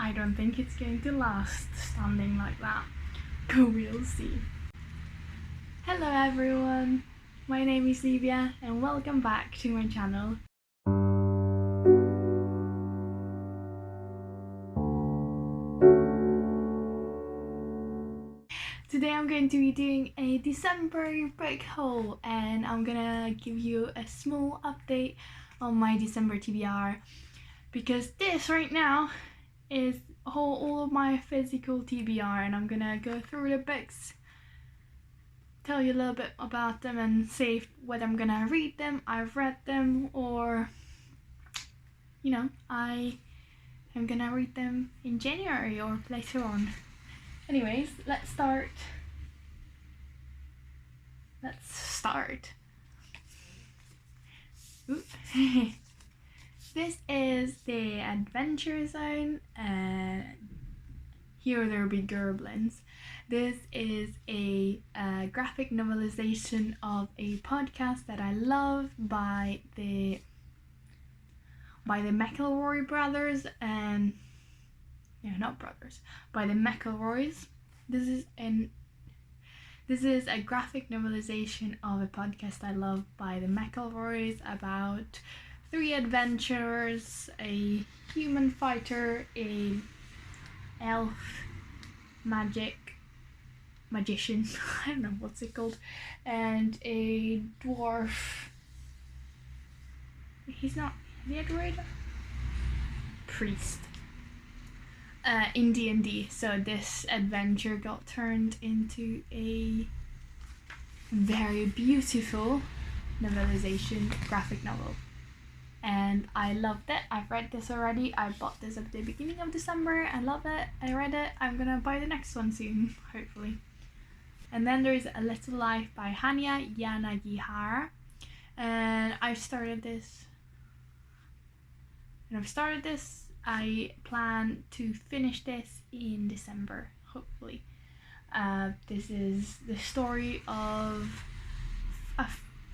I don't think it's going to last standing like that, but we'll see. Hello everyone, my name is Livia and welcome back to my channel. Today I'm going to be doing a December book haul and I'm gonna give you a small update on my December TBR, because this right now is all of my physical TBR, and I'm gonna go through the books, tell you a little bit about them and say whether I'm gonna read them, I've read them, or I am gonna read them in January or later on. Anyways, let's start. This is the Adventure Zone. Here there will be goblins. This is a graphic novelization of a podcast that I love by the McElroy brothers, and by the McElroys. This is a graphic novelization of a podcast I love by the McElroys about 3 adventurers, a human fighter, a elf magician, I don't know what's it called, and a dwarf. Is he a druid? Priest. In D&D. So this adventure got turned into a very beautiful novelization graphic novel, and I loved it. I've read this already. I bought this at the beginning of December. I love it. I read it. I'm gonna buy the next one soon, hopefully. And then there's A Little Life by Hanya Yanagihara, and I've started this. I plan to finish this in December, hopefully. This is the story of a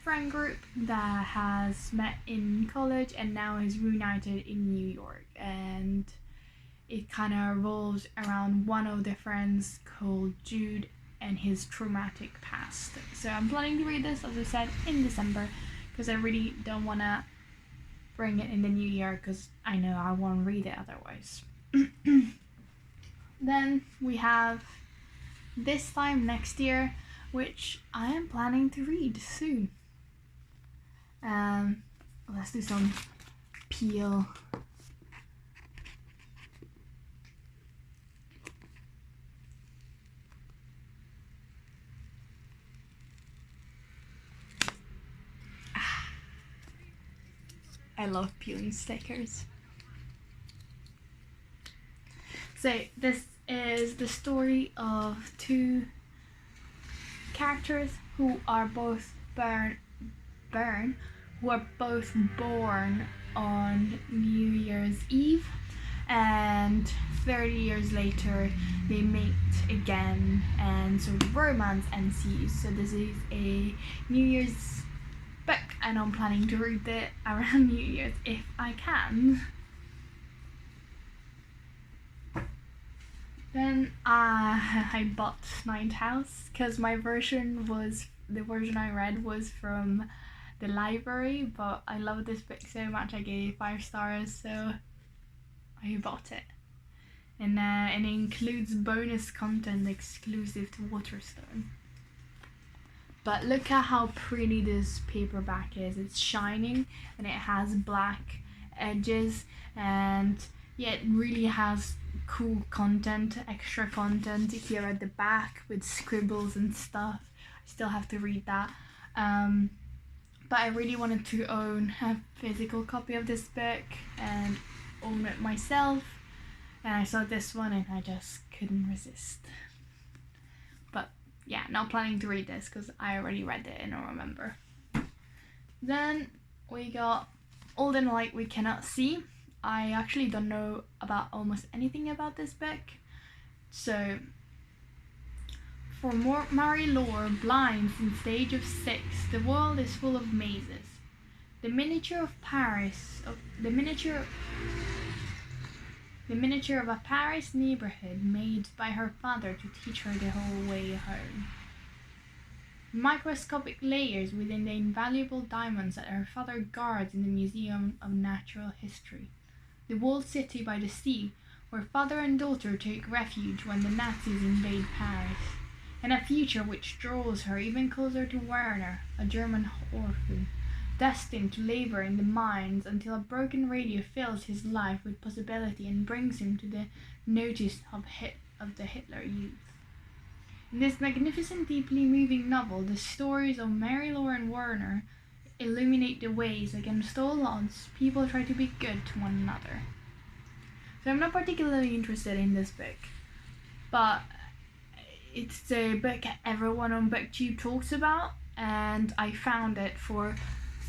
friend group that has met in college and now is reunited in New York, and it kind of revolves around one of their friends called Jude and his traumatic past. So I'm planning to read this, as I said, in December, because I really don't want to bring it in the new year, because I know I won't read it otherwise. Then we have This Time Next Year, which I am planning to read soon. Let's do some peel. I love peeling stickers. So this is the story of 2 characters who are both born on New Year's Eve, and 30 years later they meet again, and so the romance ensues. So this is a New Year's book, and I'm planning to read it around New Year's if I can. Then I bought Ninth House, because the version I read was from the library, but I love this book so much I gave it 5 stars, so I bought it. And it includes bonus content exclusive to Waterstone. But look at how pretty this paperback is. It's shining and it has black edges, and yeah, it really has cool content, extra content here at the back with scribbles and stuff. I still have to read that. But I really wanted to own a physical copy of this book and own it myself. And I saw this one and I just couldn't resist. But yeah, not planning to read this because I already read it and I remember. Then we got Old and Light We Cannot See. I actually don't know about almost anything about this book. So, for Marie-Laure, blind since the age of 6, the world is full of mazes. The miniature the miniature of a Paris neighborhood made by her father to teach her the whole way home. Microscopic layers within the invaluable diamonds that her father guards in the Museum of Natural History. The walled city by the sea, where father and daughter take refuge when the Nazis invade Paris. And a future which draws her even closer to Werner, a German orphan, destined to labor in the mines until a broken radio fills his life with possibility and brings him to the notice of the Hitler Youth. In this magnificent, deeply moving novel, the stories of Mary Lauren Werner illuminate the ways against all odds people try to be good to one another. So I'm not particularly interested in this book, but it's the book everyone on BookTube talks about, and I found it for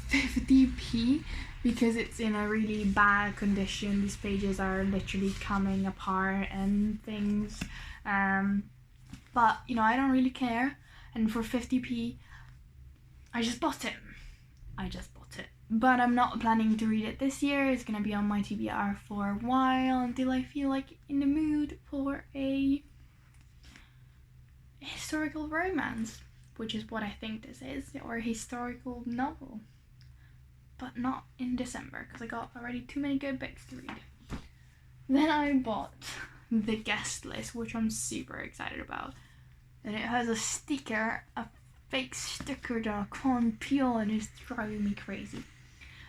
50p because it's in a really bad condition. These pages are literally coming apart and things. But, I don't really care. And for 50p, I just bought it. But I'm not planning to read it this year. It's going to be on my TBR for a while until I feel like in the mood for a historical romance, which is what I think this is, or a historical novel. But not in December, because I got already too many good books to read. Then I bought The Guest List, which I'm super excited about. And it has a sticker, a fake sticker that I can't peel, and it's driving me crazy.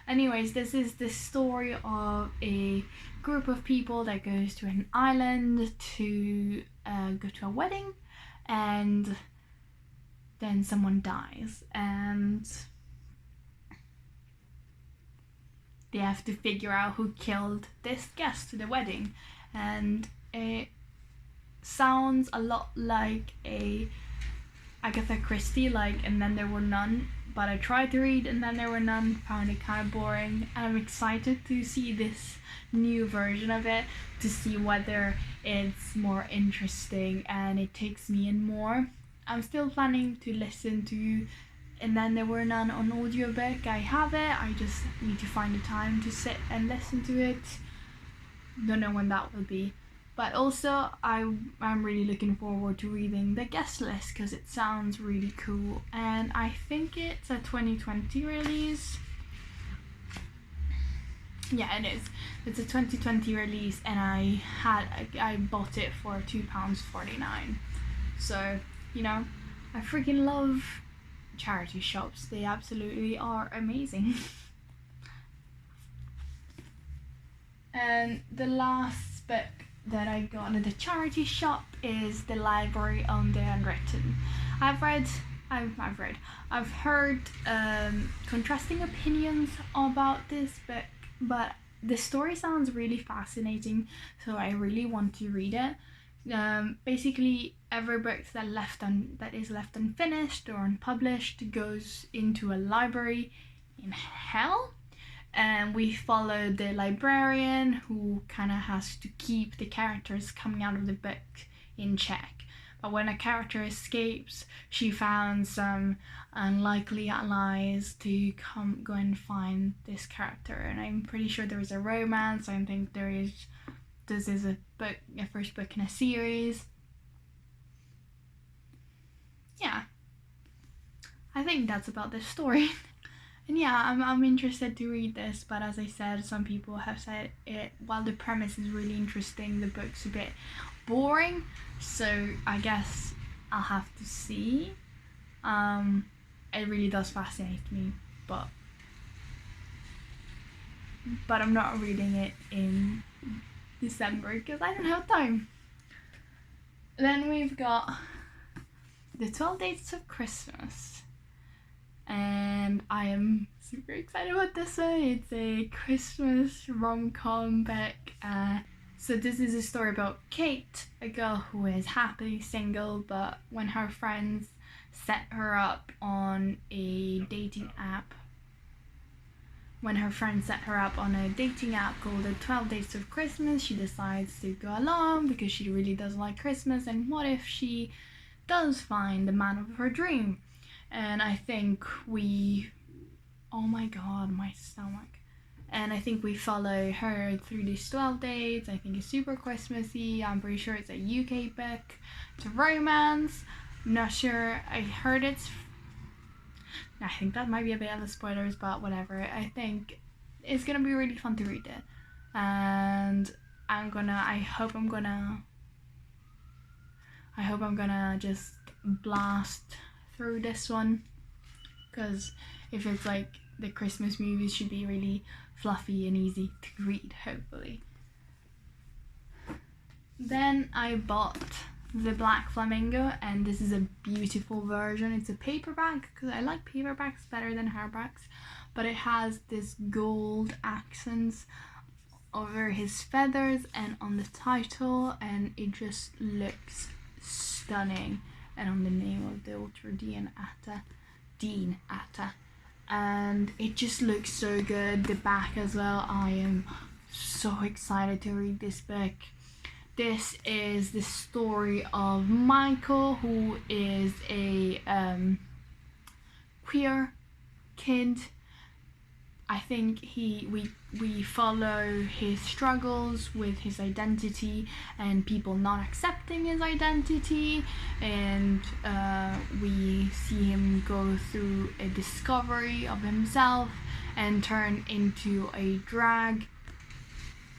Anyways, this is the story of a group of people that goes to an island to go to a wedding, and then someone dies, and they have to figure out who killed this guest to the wedding. And it sounds a lot like a Agatha Christie, like And Then There Were None, but I tried to read And Then There Were None, found it kind of boring, and I'm excited to see this new version of it, to see whether it's more interesting and it takes me in more. I'm still planning to listen to And Then There Were None on audiobook. I have it, I just need to find the time to sit and listen to it. Don't know when that will be. But also, I'm really looking forward to reading The Guest List because it sounds really cool. And I think it's a 2020 release. Yeah, it is. It's a 2020 release, and I bought it for £2.49. So, I freaking love charity shops. They absolutely are amazing. And the last book that I got at the charity shop is The Library on the Unwritten. I've heard contrasting opinions about this book, but the story sounds really fascinating, so I really want to read it. Basically, every book that is left unfinished or unpublished goes into a library in hell. And we follow the librarian who kind of has to keep the characters coming out of the book in check. But when a character escapes, she found some unlikely allies to go and find this character. And I'm pretty sure there is a romance. I think this is a first book in a series. Yeah, I think that's about this story. And yeah, I'm interested to read this, but as I said, some people have said while the premise is really interesting, the book's a bit boring, so I guess I'll have to see. It really does fascinate me, but I'm not reading it in December because I don't have time. Then we've got The 12 Days of Christmas. And I am super excited about this one. It's a Christmas rom-com book. So this is a story about Kate, a girl who is happily single, but when her friends set her up on a dating app, called the 12 Days of Christmas, she decides to go along because she really does like Christmas, and what if she does find the man of her dream? And I think oh my god, my stomach. and I think we follow her through these 12 days. I think it's super Christmassy. I'm pretty sure it's a UK book. It's a romance. I'm not sure. I think that might be a bit of a spoilers, but whatever. I think it's gonna be really fun to read it, and I hope I'm gonna just blast through this one, because if it's like the Christmas movies, should be really fluffy and easy to read, hopefully. Then I bought the Black Flamingo, and this is a beautiful version. It's a paperback, because I like paperbacks better than hardbacks, but it has this gold accents over his feathers and on the title, and it just looks stunning. And on the name of the author, Dean Atta, and it just looks so good. The back as well. I am so excited to read this book. This is the story of Michael, who is a queer kid. I think we follow his struggles with his identity and people not accepting his identity, and we see him go through a discovery of himself and turn into a drag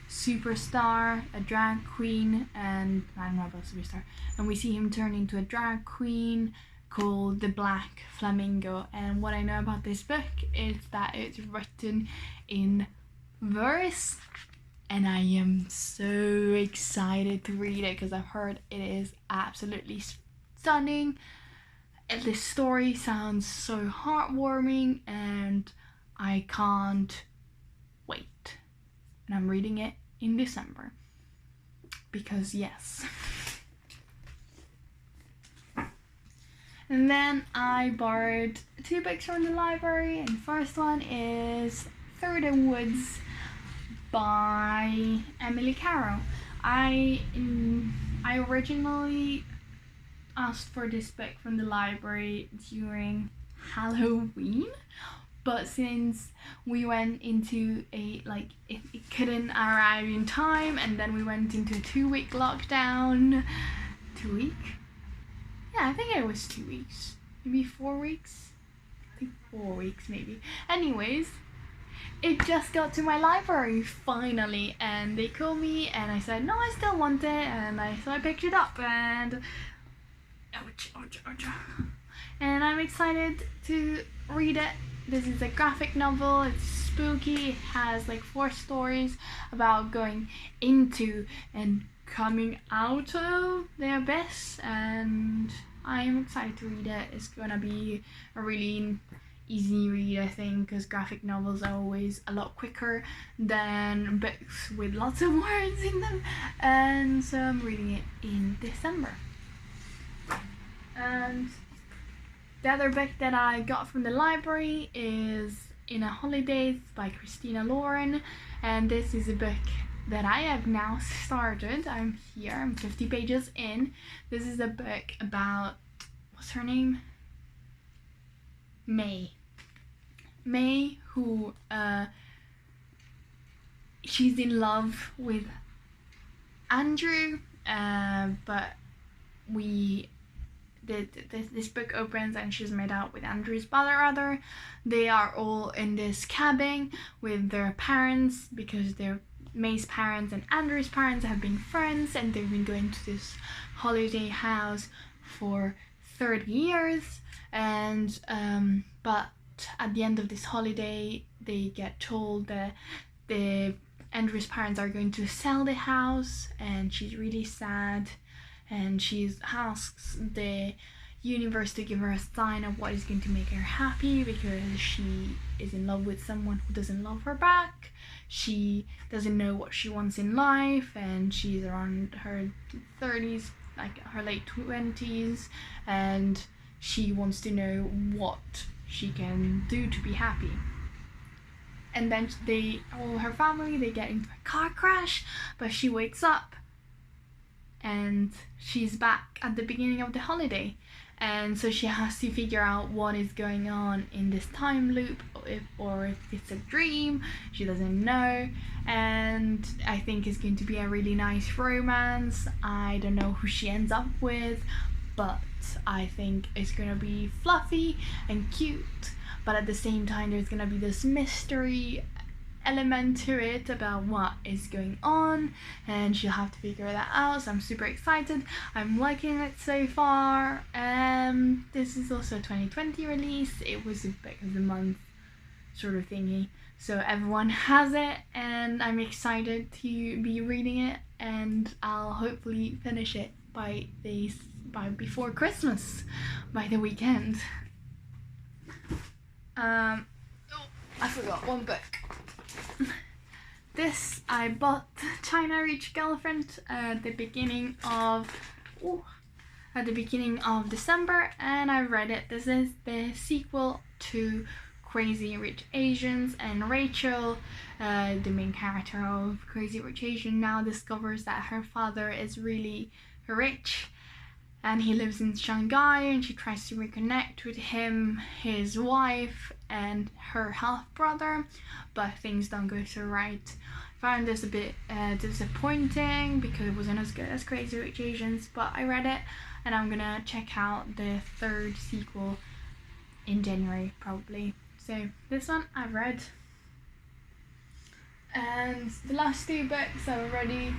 superstar, a drag queen, and I don't know about superstar, and we see him turn into a drag queen called the Black Flamingo. And what I know about this book is that it's written in verse, and I am so excited to read it because I've heard it is absolutely stunning, and the story sounds so heartwarming, and I can't wait. And I'm reading it in December because yes. And then I borrowed 2 books from the library, and the first one is Through the Woods by Emily Carroll. I originally asked for this book from the library during Halloween, but since we went into it couldn't arrive in time, and then we went into a 2-week lockdown. 2 week? Yeah, I think it was 2 weeks. Maybe 4 weeks? I think 4 weeks maybe. Anyways, it just got to my library finally, and they called me and I said, no, I still want it, and so I picked it up, and and I'm excited to read it. This is a graphic novel. It's spooky. It has 4 stories about going into and coming out of the abyss, and I'm excited to read it. It's gonna be a really easy read, I think, because graphic novels are always a lot quicker than books with lots of words in them, and so I'm reading it in December. And the other book that I got from the library is In a Holidays by Christina Lauren, and this is a book that I have now started. I'm 50 pages in. This is a book about, what's her name? May, who she's in love with Andrew, but this book opens and she's made out with Andrew's brother. They are all in this cabin with their parents, because May's parents and Andrew's parents have been friends, and they've been going to this holiday house for 30 years, and but at the end of this holiday they get told that Andrew's parents are going to sell the house, and she's really sad, and she asks the universe to give her a sign of what is going to make her happy, because she is in love with someone who doesn't love her back. She doesn't know what she wants in life, and she's around her 30s, her late 20s, and she wants to know what she can do to be happy. And then her family, they get into a car crash, but she wakes up and she's back at the beginning of the holiday, and so she has to figure out what is going on in this time loop, or if it's a dream. She doesn't know, and I think it's going to be a really nice romance. I don't know who she ends up with, but I think it's gonna be fluffy and cute, but at the same time there's gonna be this mystery element to it about what is going on, and she'll have to figure that out. So I'm super excited. I'm liking it so far. This is also a 2020 release. It was a book of the month sort of thingy, so everyone has it, and I'm excited to be reading it, and I'll hopefully finish it by before Christmas, by the weekend. Oh, I forgot one book. This I bought China Rich Girlfriend at the beginning of December, and I read it. This is the sequel to Crazy Rich Asians, and Rachel, the main character of Crazy Rich Asian, now discovers that her father is really rich and he lives in Shanghai, and she tries to reconnect with him, his wife, and her half brother, but things don't go so right. I found this a bit disappointing because it wasn't as good as Crazy Rich Asians, but I read it, and I'm gonna check out the third sequel in January probably. So this one I've read, and the last two books I've already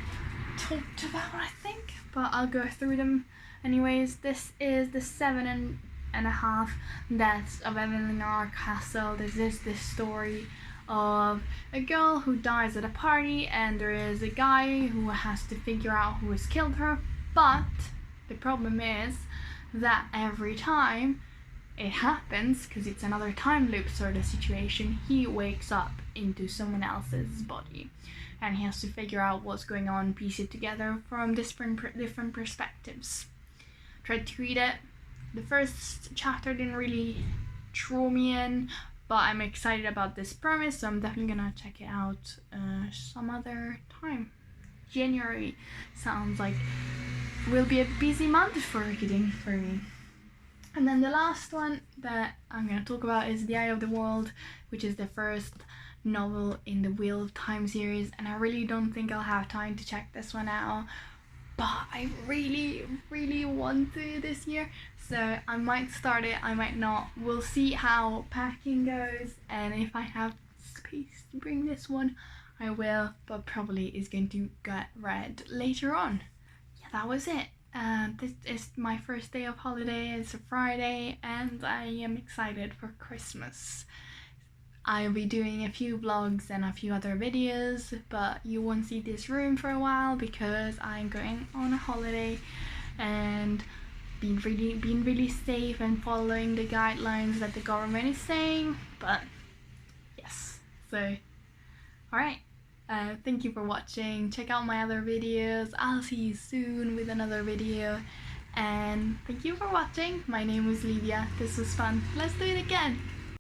talked about, I think, but I'll go through them anyways. This is the 7.5 Deaths of Evelyn R. Castle. This is the story of a girl who dies at a party, and there is a guy who has to figure out who has killed her, but the problem is that every time it happens, because it's another time loop sort of situation, he wakes up into someone else's body, and he has to figure out what's going on, piece it together from different perspectives. Tried to read it. The first chapter didn't really draw me in, but I'm excited about this premise, so I'm definitely gonna check it out some other time. January sounds like will be a busy month for reading for me. And then the last one that I'm gonna talk about is The Eye of the World, which is the first novel in the Wheel of Time series, and I really don't think I'll have time to check this one out, but I really want to this year, so I might start it, I might not. We'll see how packing goes, and if I have space to bring this one, I will, but probably is going to get read later on. Yeah, that was it. This is my first day of holiday. It's a Friday, and I am excited for Christmas. I'll be doing a few vlogs and a few other videos, but you won't see this room for a while because I'm going on a holiday and being really safe and following the guidelines that the government is saying. But yes, so alright, thank you for watching. Check out my other videos. I'll see you soon with another video, and thank you for watching. My name was Livia. This was fun. Let's do it again.